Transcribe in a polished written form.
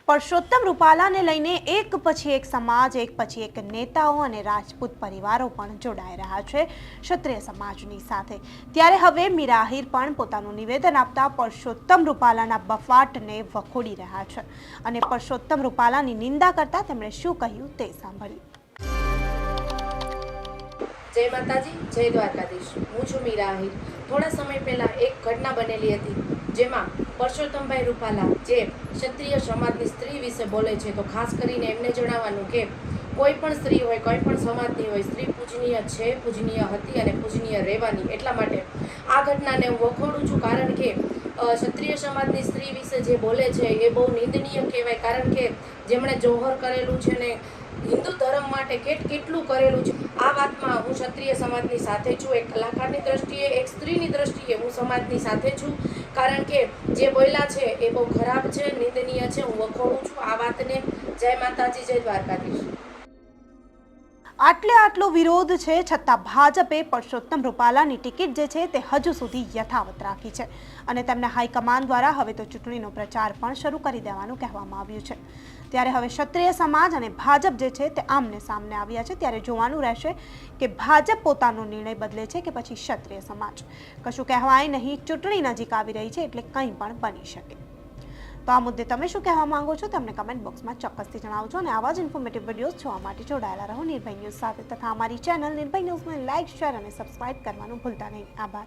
પરસોત્તમ રૂપાલાને લઈને એક પછી એક સમાજ, એક પછી એક નેતાઓ અને રાજપૂત પરિવારો પણ જોડાઈ રહ્યા છે ક્ષત્રિય સમાજની સાથે। ત્યારે હવે મીરા આહિર પણ પોતાનું નિવેદન આપતા પરસોત્તમ રૂપાલાના બફાટને વખોડી રહ્યા છે અને પરસોત્તમ રૂપાલાની નિંદા કરતા તેમણે શું કહ્યું તે સાંભળ્યું। जय माताजी, जय द्वारकाधीश। हूँ छुं मीरा आहिर। थोड़ा समय पहला एक घटना बनेली हती जेमां परसोत्तमभाई रूपाला जे क्षत्रिय समाजनी स्त्री विषे बोले छे तो खास करीने एमने जणाववानुं के कोई पण स्त्री होय, कोई पण समाजनी होय, स्त्री पूजनीय छे, पूजनीय हती अने पूजनीय रहेवानी। एटला माटे आ घटनाने हूँ वखोडुं छुं कारण के क्षत्रिय समाजनी स्त्री विषे जे बोले छे ए बहु निंदनीय कहेवाय। कारण के जेमणे जोहर करेलुं छे ने हिंदू धर्म माटे કેટલું કરેલું છે। આ વાતમાં હું ક્ષત્રિય સમાજની સાથે છું। એક કલાકારની દ્રષ્ટિએ, એક સ્ત્રીની દ્રષ્ટિએ હું સમાજની સાથે છું કારણ કે જે બોલ્યા છે એ બહુ ખરાબ છે, નિંદનીય છે। હું વખોડું છું આ વાતને। જય માતાજી, જય દ્વારકાધીશ। આટલો વિરોધ છે છતાં ભાજપે પરસોત્તમ રૂપાલાની ટિકિટ જે છે તે હજુ સુધી યથાવત રાખી છે અને તેમને હાઈકમાન્ડ દ્વારા હવે તો ચૂંટણીનો પ્રચાર પણ શરૂ કરી દેવાનું કહેવામાં આવ્યું છે। ત્યારે હવે ક્ષત્રિય સમાજ અને ભાજપ જે છે તે આમને સામને આવ્યા છે। ત્યારે જોવાનું રહેશે કે ભાજપ પોતાનો નિર્ણય બદલે છે કે પછી ક્ષત્રિય સમાજ। કશું કહેવાય નહીં, ચૂંટણી નજીક આવી રહી છે એટલે કંઈ પણ બની શકે। તો આ મુદ્દે તમે શું કહેવા માંગો છો તમને કમેન્ટ બોક્સમાં ચોક્કસથી જણાવજો અને આવા જ ઇન્ફોર્મેટિવ વિડીયોઝ જોવા માટે જોડાયેલા રહો નિર્ભય ન્યૂઝ સાથે તથા અમારી ચેનલ નિર્ભય ન્યૂઝને લાઇક, શેર અને સબસ્ક્રાઇબ કરવાનું ભૂલતા નહીં। આભાર।